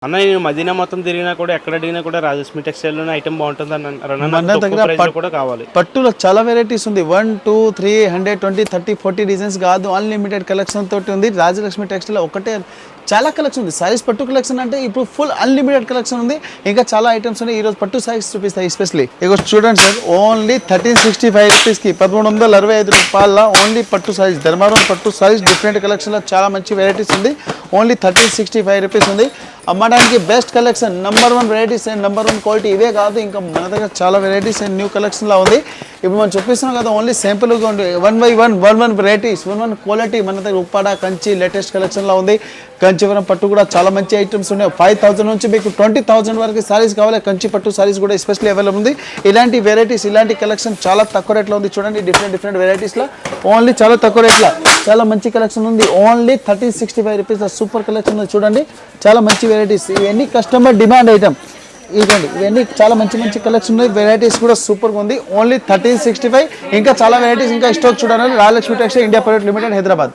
అన్న నేను మదీనా మొత్తం తిరిగినా కూడా ఎక్కడ అడిగినా కూడా రాజలక్ష్మి టెక్స్టైల్ లోనే ఐటమ్ బాగుంటుంది అన్న మన దగ్గర కూడా కావాలి. పట్టులో చాలా వెరైటీస్ ఉంది. 1 2 3 120 30 40 డిజైన్స్ కాదు, అన్లిమిటెడ్ కలెక్షన్ తోటి ఉంది. రాజలక్ష్మి టెక్స్టైల్ ఒకటే చాలా కలెక్షన్ ఉంది. సారీస్ పట్టు కలెక్షన్ అంటే ఇప్పుడు ఫుల్ అన్లిమిటెడ్ కలెక్షన్ ఉంది. ఇంకా చాలా ఐటమ్స్ ఉన్నాయి. ఈరోజు పట్టు సారీస్ చూపిస్తాయి ఎస్పెషల్లీ. ఇగో చూడండి సార్, ఓన్లీ 1365 రూపీస్కి 1365 రూపాయల ఓన్లీ పట్టు సారీస్, ధర్మారం పట్టు సారీస్ డిఫరెంట్ కలెక్షన్లో చాలా మంచి వెరైటీస్ ఉంది. ఓన్లీ 1365 రూపీస్ ఉంది. అమ్మడానికి best collection, number 1 varieties and number 1 quality. ఇవే కాదు, ఇంకా మన దగ్గర చాలా వెరైటీస్ అండ్ న్యూ కలెక్షన్లో ఉంది. ఇప్పుడు మనం చూపిస్తున్నాం కదా, ఓన్లీ సింపుల్గా ఉంది. 1 by 1 వెరైటీస్, 1 క్వాలిటీ. మన దగ్గర ఉప్పాడ కంచి లేటెస్ట్ కలెక్షన్లో ఉంది. కంచివరం పట్టు కూడా చాలా మంచి ఐటమ్స్ ఉన్నాయి. 5000 నుంచి మీకు 20,000 వరకు సారీస్ కావాలి. కంచి పట్టు సారీస్ కూడా ఎస్పెషల్లీ అవైలబుల్ ఉంది. ఇలాంటి వెరైటీస్, ఇలాంటి కలెక్షన్ చాలా తక్కువ రేట్లో ఉంది. చూడండి, డిఫరెంట్ వెరైటీస్లో ఓన్లీ చాలా తక్కువ రేట్లో చాలా మంచి కలెక్షన్ ఉంది. ఓన్లీ 1365 రూపీస్ సూపర్ కలెక్షన్ ఉంది. చూడండి, చాలా మంచి వెరైటీస్. ఇవన్నీ కస్టమర్ డిమాండ్ ఐటమ్. ఇదండి, ఇవన్నీ చాలా మంచి కలెక్షన్ ఉన్నాయి. వెరైటీస్ కూడా సూపర్గా ఉంది. ఓన్లీ 1365. ఇంకా చాలా వెరైటీస్ ఇంకా స్టాక్ చూడాలి. Rajalakshmi textile India private limited, Hyderabad.